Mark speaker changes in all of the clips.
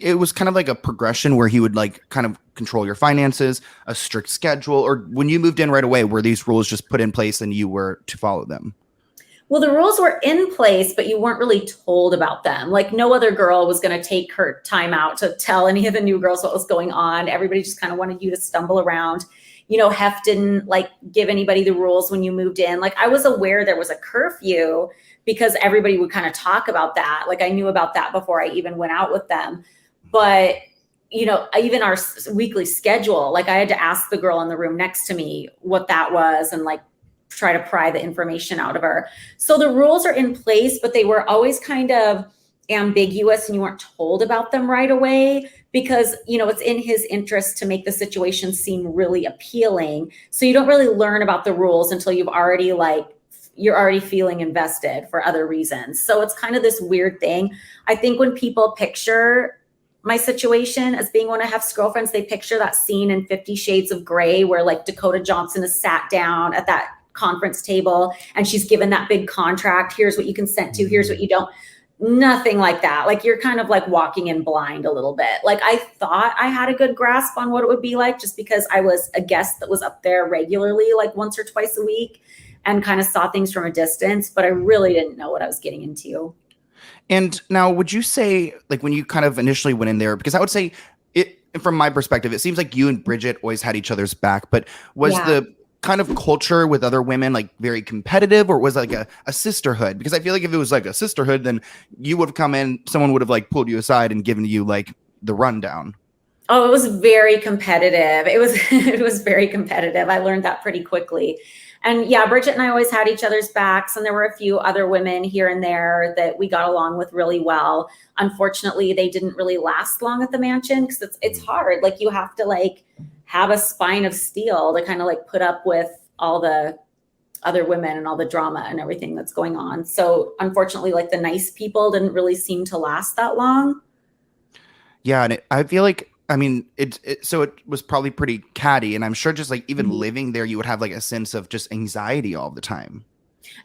Speaker 1: it was kind of like a progression where he would like kind of control your finances, a strict schedule, or when you moved in right away, were these rules just put in place and you were to follow them?
Speaker 2: Well, the rules were in place, but you weren't really told about them. Like no other girl was going to take her time out to tell any of the new girls what was going on. Everybody just kind of wanted you to stumble around. Hef didn't like give anybody the rules when you moved in. Like I was aware there was a curfew because everybody would kind of talk about that. Like I knew about that before I even went out with them. But even our weekly schedule, like I had to ask the girl in the room next to me what that was and like try to pry the information out of her. So the rules are in place, but they were always kind of ambiguous and you weren't told about them right away because, it's in his interest to make the situation seem really appealing. So you don't really learn about the rules until you're already feeling invested for other reasons. So it's kind of this weird thing. I think when people picture my situation as being one of Hef's girlfriends, they picture that scene in 50 Shades of Grey where like Dakota Johnson is sat down at that conference table and she's given that big contract. Here's what you consent to. Here's what you don't. Nothing like that. Like you're kind of like walking in blind a little bit. Like I thought I had a good grasp on what it would be like just because I was a guest that was up there regularly, like once or twice a week and kind of saw things from a distance, but I really didn't know what I was getting into.
Speaker 1: And now, would you say, like, when you kind of initially went in there, because I would say it, from my perspective, it seems like you and Bridget always had each other's back, but was the kind of culture with other women like very competitive, or was it like a sisterhood? Because I feel like if it was like a sisterhood, then you would have come in, someone would have like pulled you aside and given you like the rundown.
Speaker 2: Oh, it was very competitive. It was very competitive. I learned that pretty quickly. And yeah, Bridget and I always had each other's backs. And there were a few other women here and there that we got along with really well. Unfortunately, they didn't really last long at the mansion because it's hard. Like you have to like have a spine of steel to kind of like put up with all the other women and all the drama and everything that's going on. So unfortunately, like the nice people didn't really seem to last that long.
Speaker 1: Yeah, and I feel like, I mean, so it was probably pretty catty, and I'm sure just like even living there, you would have like a sense of just anxiety all the time.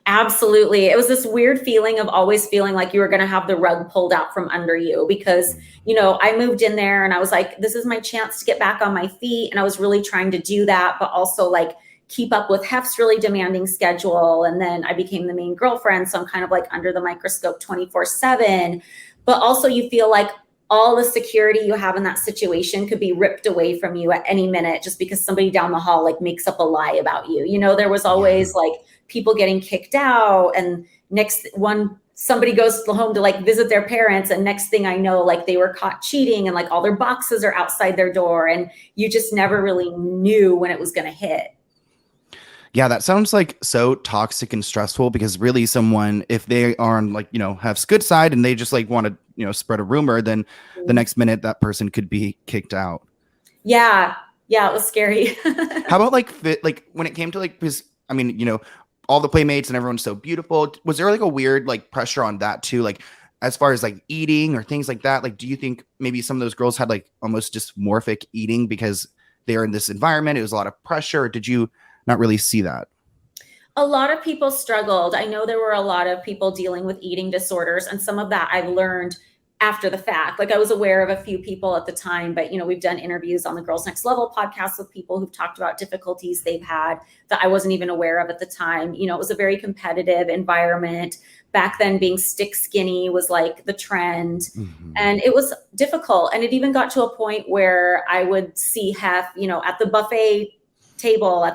Speaker 2: Absolutely. It was this weird feeling of always feeling like you were going to have the rug pulled out from under you because, I moved in there and I was like, this is my chance to get back on my feet. And I was really trying to do that, but also like keep up with Hef's really demanding schedule. And then I became the main girlfriend. So I'm kind of like under the microscope 24/7. But also you feel like all the security you have in that situation could be ripped away from you at any minute just because somebody down the hall like makes up a lie about you. There was always like people getting kicked out and somebody goes home to like visit their parents and next thing I know, like they were caught cheating and like all their boxes are outside their door and you just never really knew when it was going to hit.
Speaker 1: Yeah, that sounds like so toxic and stressful because really someone, if they are on like, Hef's good side and they just like want to, spread a rumor, then the next minute that person could be kicked out.
Speaker 2: Yeah. Yeah. It was scary.
Speaker 1: How about like when it came to like, because I mean, all the playmates and everyone's so beautiful. Was there like a weird like pressure on that too? Like as far as like eating or things like that? Like, do you think maybe some of those girls had like almost dysmorphic eating because they're in this environment? It was a lot of pressure. Or did you not really see that?
Speaker 2: A lot of people struggled. I know there were a lot of people dealing with eating disorders, and some of that I've learned after the fact. Like I was aware of a few people at the time, but we've done interviews on the Girls Next Level podcast with people who've talked about difficulties they've had that I wasn't even aware of at the time. It was a very competitive environment. Back then, being stick skinny was like the trend. And it was difficult. And it even got to a point where I would see Hef, at the buffet table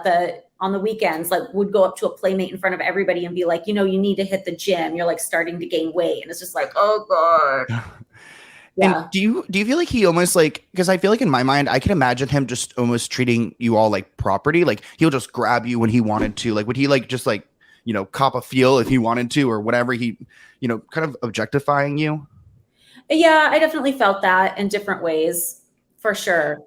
Speaker 2: on the weekends, like would go up to a playmate in front of everybody and be like, you need to hit the gym. You're like starting to gain weight. And it's just like, oh God.
Speaker 1: Yeah. And do you feel like he almost like, because I feel like in my mind, I can imagine him just almost treating you all like property. Like he'll just grab you when he wanted to. Like would he like just like, cop a feel if he wanted to or whatever, he, kind of objectifying you?
Speaker 2: Yeah, I definitely felt that in different ways for sure.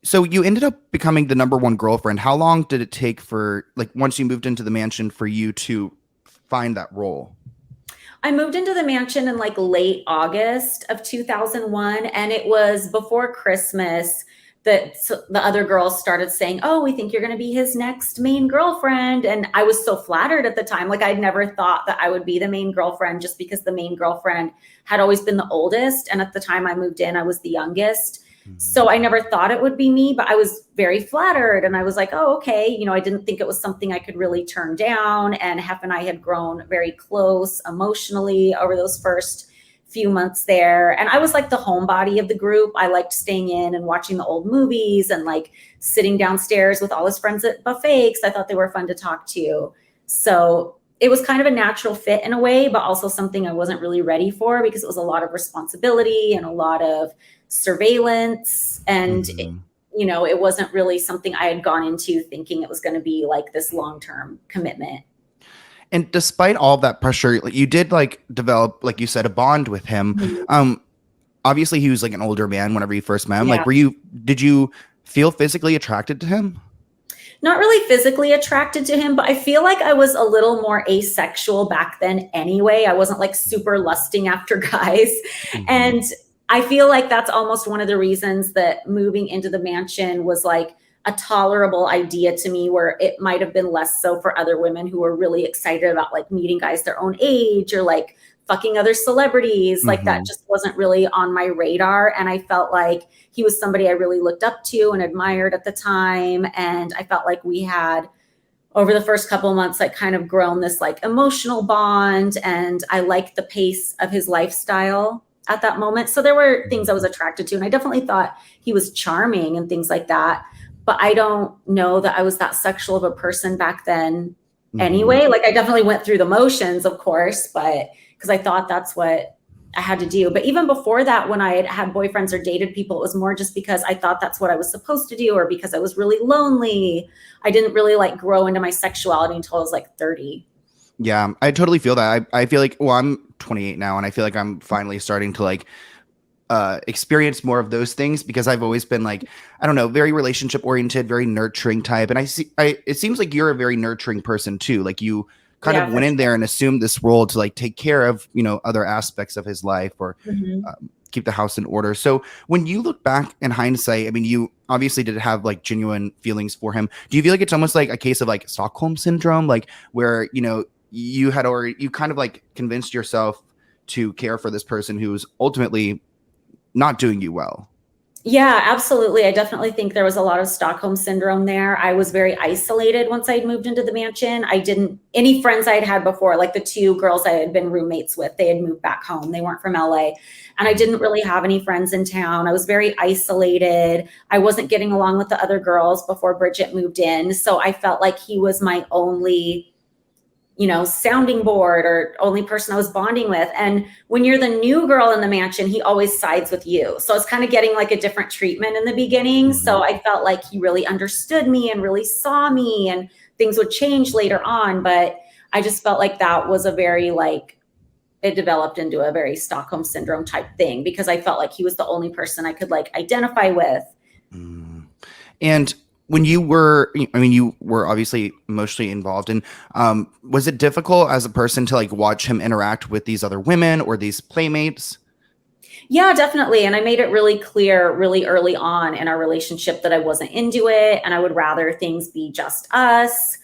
Speaker 1: So you ended up becoming the number one girlfriend. How long did it take for like once you moved into the mansion for you to find that role?
Speaker 2: I moved into the mansion in like late August of 2001, and it was before Christmas. the other girls started saying, oh, we think you're going to be his next main girlfriend. And I was so flattered at the time. Like, I'd never thought that I would be the main girlfriend, just because the main girlfriend had always been the oldest. And at the time I moved in, I was the youngest. So I never thought it would be me, but I was very flattered. And I was like, oh, okay. You know, I didn't think it was something I could really turn down. And Hef and I had grown very close emotionally over those first few months there. And I was like the homebody of the group. I liked staying in and watching the old movies and like sitting downstairs with all his friends at buffets. I thought they were fun to talk to. So it was kind of a natural fit in a way, but also something I wasn't really ready for, because it was a lot of responsibility and a lot of surveillance. And you know, it wasn't really something I had gone into thinking it was going to be like this long-term commitment.
Speaker 1: And despite all that pressure, like, you did like develop, like you said, a bond with him. Obviously he was like an older man whenever you first met him.
Speaker 2: Yeah.
Speaker 1: Like, did you feel physically attracted to him?
Speaker 2: Not really physically attracted to him, but I feel like I was a little more asexual back then anyway. I wasn't like super lusting after guys. And I feel like that's almost one of the reasons that moving into the mansion was like a tolerable idea to me, where it might have been less so for other women who were really excited about like meeting guys their own age or like fucking other celebrities. Like, that just wasn't really on my radar. And I felt like he was somebody I really looked up to and admired at the time. And I felt like we had, over the first couple of months, like kind of grown this like emotional bond. And I liked the pace of his lifestyle at that moment. So there were things I was attracted to. And I definitely thought he was charming and things like that. But I don't know that I was that sexual of a person back then anyway. Like, I definitely went through the motions, of course, but because I thought that's what I had to do. But even before that, when I had boyfriends or dated people, it was more just because I thought that's what I was supposed to do, or because I was really lonely. I didn't really like grow into my sexuality until I was like 30.
Speaker 1: Yeah, I totally feel that. I feel like, well, I'm 28 now, and I feel like I'm finally starting to like experience more of those things, because I've always been like, I don't know, very relationship oriented, very nurturing type. And it seems like you're a very nurturing person too. Like, you kind of went in there and assumed this role to like take care of, you know, other aspects of his life, or keep the house in order. So when you look back in hindsight, I mean, you obviously did have like genuine feelings for him. Do you feel like it's almost like a case of like Stockholm syndrome, like where, you know, you kind of like convinced yourself to care for this person who's ultimately not doing you well?
Speaker 2: Yeah, absolutely. I definitely think there was a lot of Stockholm syndrome there. I was very isolated once I'd moved into the mansion. Any friends I'd had before, like the two girls I had been roommates with, they had moved back home. They weren't from LA. And I didn't really have any friends in town. I was very isolated. I wasn't getting along with the other girls before Bridget moved in. So I felt like he was my only, you know, sounding board, or only person I was bonding with. And when you're the new girl in the mansion, he always sides with you. So I was kind of getting like a different treatment in the beginning. So I felt like he really understood me and really saw me, and things would change later on. But I just felt like that was a very like, it developed into a very Stockholm syndrome type thing, because I felt like he was the only person I could like identify with.
Speaker 1: And when you were, I mean, you were obviously emotionally involved, and was it difficult as a person to like watch him interact with these other women or these playmates?
Speaker 2: Yeah, definitely. And I made it really clear really early on in our relationship that I wasn't into it, and I would rather things be just us.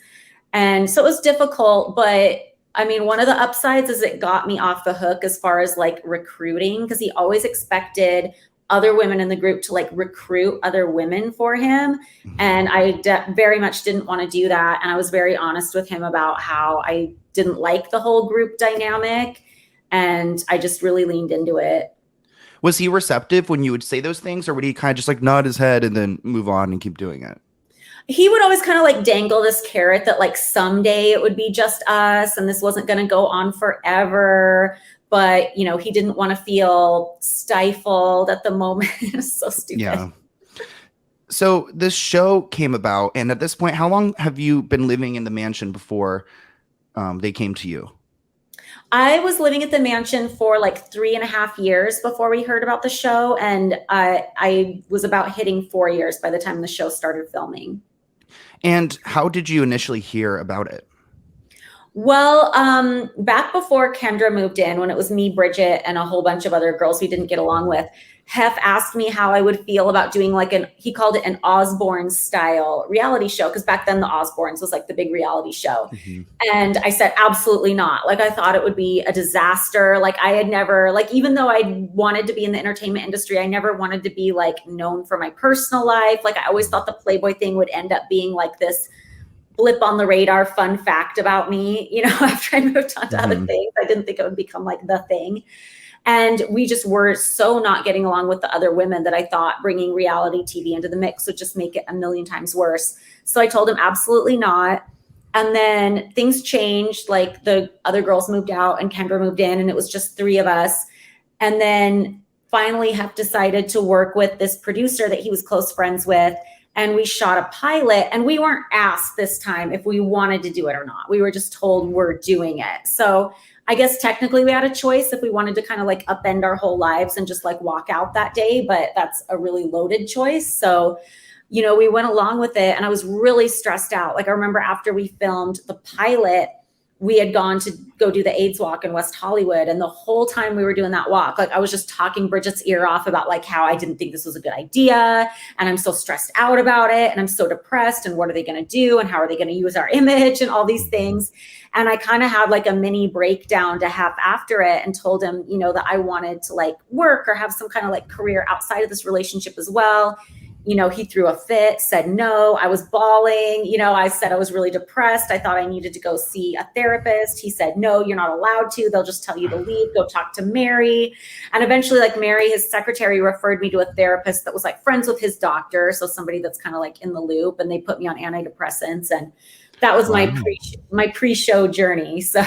Speaker 2: And so it was difficult, but I mean, one of the upsides is it got me off the hook as far as like recruiting, because he always expected other women in the group to like recruit other women for him. And I very much didn't want to do that. And I was very honest with him about how I didn't like the whole group dynamic. And I just really leaned into it.
Speaker 1: Was he receptive when you would say those things, or would he kind of just like nod his head and then move on and keep doing it?
Speaker 2: He would always kind of like dangle this carrot that like someday it would be just us and this wasn't going to go on forever. But, you know, he didn't want to feel stifled at the moment. It's so stupid.
Speaker 1: Yeah. So this show came about, and at this point, how long have you been living in the mansion before they came to you?
Speaker 2: I was living at the mansion for like 3.5 years before we heard about the show. And I was about hitting 4 years by the time the show started filming.
Speaker 1: And how did you initially hear about it?
Speaker 2: Well, back before Kendra moved in, when it was me, Bridget, and a whole bunch of other girls we didn't get along with, Hef asked me how I would feel about doing like he called it an Osbourne style reality show. Cause back then the Osbournes was like the big reality show.
Speaker 1: Mhm.
Speaker 2: And I said, absolutely not. Like, I thought it would be a disaster. Like, I had never, like, even though I wanted to be in the entertainment industry, I never wanted to be like known for my personal life. Like, I always thought the Playboy thing would end up being like this blip on the radar fun fact about me, you know, after I moved on to other things. I didn't think it would become like the thing. And we just were so not getting along with the other women that I thought bringing reality TV into the mix would just make it a million times worse. So I told him absolutely not. And then things changed. Like the other girls moved out and Kendra moved in, and it was just 3 of us. And then finally Hef decided to work with this producer that he was close friends with. And we shot a pilot, and we weren't asked this time if we wanted to do it or not. We were just told we're doing it. So I guess technically we had a choice if we wanted to kind of like upend our whole lives and just like walk out that day, but that's a really loaded choice. So, you know, we went along with it, and I was really stressed out. Like, I remember after we filmed the pilot, we had gone to go do the AIDS walk in West Hollywood. And the whole time we were doing that walk, like I was just talking Bridget's ear off about like how I didn't think this was a good idea. And I'm so stressed out about it. And I'm so depressed. And what are they going to do? And how are they going to use our image and all these things? And I kind of had like a mini breakdown to Hef after it, and told him, you know, that I wanted to like work or have some kind of like career outside of this relationship as well. You know, he threw a fit, said no. I was bawling. You know, I said I was really depressed. I thought I needed to go see a therapist. He said, no, you're not allowed to. They'll just tell you to leave. Go talk to Mary. And eventually, like, Mary, his secretary, referred me to a therapist that was like friends with his doctor. So somebody that's kind of like in the loop, and they put me on antidepressants. And that was my pre-show journey. So